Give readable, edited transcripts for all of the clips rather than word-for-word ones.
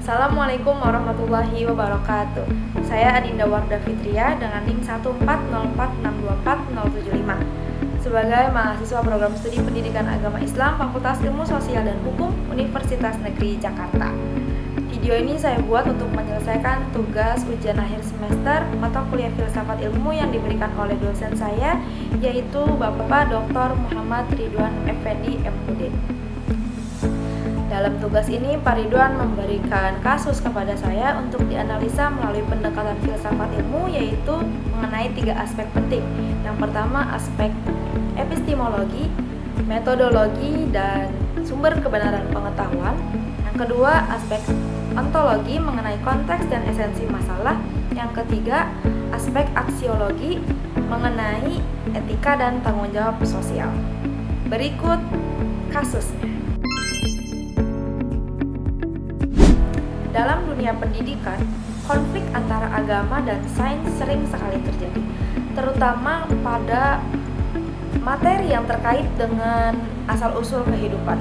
Assalamualaikum warahmatullahi wabarakatuh. Saya Adinda Wardah Fitria dengan NIM 14046240075 sebagai mahasiswa program studi Pendidikan Agama Islam Fakultas Ilmu Sosial dan Hukum Universitas Negeri Jakarta. Video ini saya buat untuk menyelesaikan tugas ujian akhir semester mata kuliah Filsafat Ilmu yang diberikan oleh dosen saya, yaitu Bapak Dr. Muhammad Ridwan Effendi MUD. Dalam tugas ini, Pak Ridwan memberikan kasus kepada saya untuk dianalisa melalui pendekatan filsafat ilmu, yaitu mengenai 3 aspek penting. Yang pertama, aspek epistemologi, metodologi, dan sumber kebenaran pengetahuan. Yang kedua, aspek ontologi mengenai konteks dan esensi masalah. Yang ketiga, aspek aksiologi mengenai etika dan tanggung jawab sosial. Berikut kasusnya. Dalam dunia pendidikan, konflik antara agama dan sains sering sekali terjadi, terutama pada materi yang terkait dengan asal-usul kehidupan.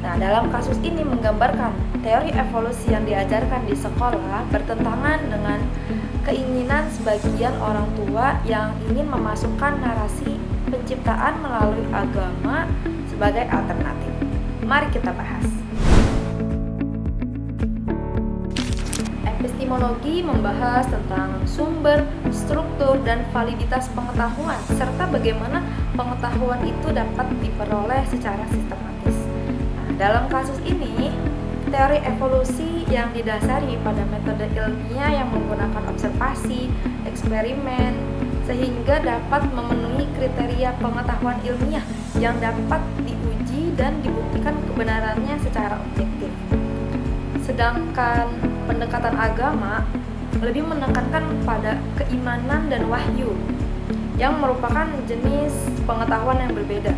Nah, dalam kasus ini menggambarkan teori evolusi yang diajarkan di sekolah bertentangan dengan keinginan sebagian orang tua yang ingin memasukkan narasi penciptaan melalui agama sebagai alternatif. Mari kita bahas. Epistemologi membahas tentang sumber, struktur, dan validitas pengetahuan, serta bagaimana pengetahuan itu dapat diperoleh secara sistematis. Nah, dalam kasus ini, teori evolusi yang didasari pada metode ilmiah yang menggunakan observasi, eksperimen, sehingga dapat memenuhi kriteria pengetahuan ilmiah yang dapat diuji dan dibuktikan kebenarannya secara objektif. Sedangkan pendekatan agama lebih menekankan pada keimanan dan wahyu yang merupakan jenis pengetahuan yang berbeda,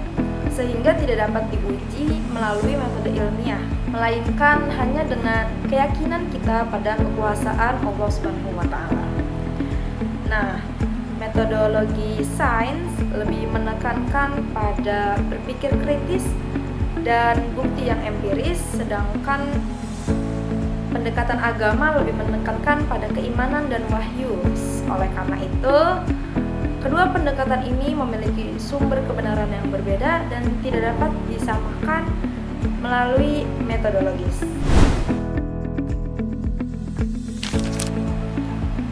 sehingga tidak dapat diuji melalui metode ilmiah, melainkan hanya dengan keyakinan kita pada kekuasaan Allah Subhanahu wa Ta'ala. Nah, metodologi sains lebih menekankan pada berpikir kritis dan bukti yang empiris, sedangkan pendekatan agama lebih menekankan pada keimanan dan wahyu. Oleh karena itu, kedua pendekatan ini memiliki sumber kebenaran yang berbeda dan tidak dapat disamakan melalui metodologis.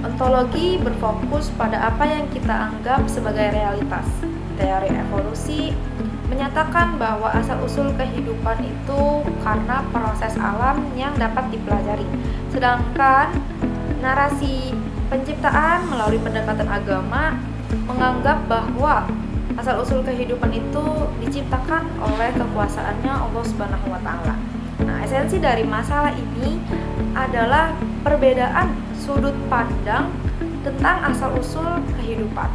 Ontologi berfokus pada apa yang kita anggap sebagai realitas. Teori evolusi menyatakan bahwa asal-usul kehidupan itu karena proses alam yang dapat dipelajari. Sedangkan narasi penciptaan melalui pendekatan agama menganggap bahwa asal-usul kehidupan itu diciptakan oleh kekuasaannya Allah Subhanahu wa Ta'ala. Nah, esensi dari masalah ini adalah perbedaan sudut pandang tentang asal-usul kehidupan.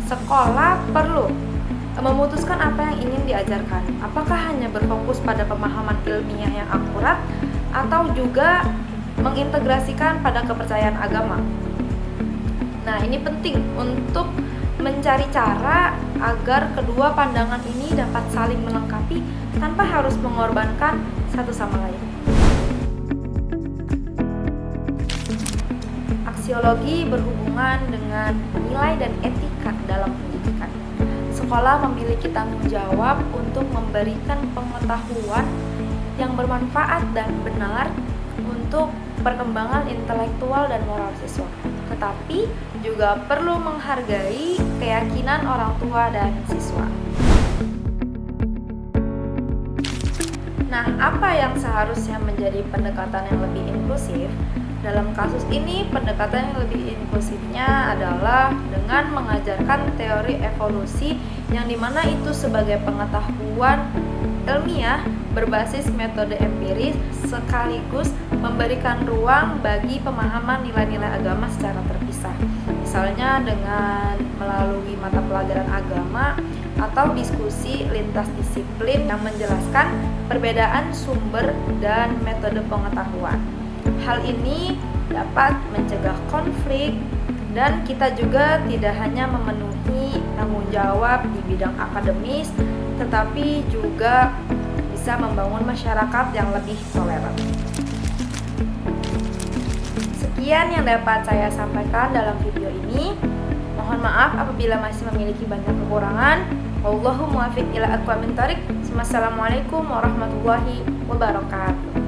Sekolah perlu memutuskan apa yang ingin diajarkan. Apakah hanya berfokus pada pemahaman ilmiah yang akurat atau juga mengintegrasikan pada kepercayaan agama. Nah, ini penting untuk mencari cara agar kedua pandangan ini dapat saling melengkapi tanpa harus mengorbankan satu sama lain. Aksiologi berhubungan dengan nilai dan etika dalam pendidikan. Sekolah memiliki tanggung jawab untuk memberikan pengetahuan yang bermanfaat dan benar untuk perkembangan intelektual dan moral siswa. Tetapi juga perlu menghargai keyakinan orang tua dan siswa. Nah, apa yang seharusnya menjadi pendekatan yang lebih inklusif? Dalam kasus ini, pendekatan yang lebih inklusifnya adalah dengan mengajarkan teori evolusi yang dimana itu sebagai pengetahuan ilmiah berbasis metode empiris sekaligus memberikan ruang bagi pemahaman nilai-nilai agama secara terpisah. Misalnya dengan melalui mata pelajaran agama atau diskusi lintas disiplin yang menjelaskan perbedaan sumber dan metode pengetahuan. Hal ini dapat mencegah konflik dan kita juga tidak hanya memenuhi tanggung jawab di bidang akademis, tetapi juga bisa membangun masyarakat yang lebih toleran. Sekian yang dapat saya sampaikan dalam video ini. Mohon maaf apabila masih memiliki banyak kekurangan. Wallahu muwaffiq ila aqwamit thoriq. Wassalamualaikum warahmatullahi wabarakatuh.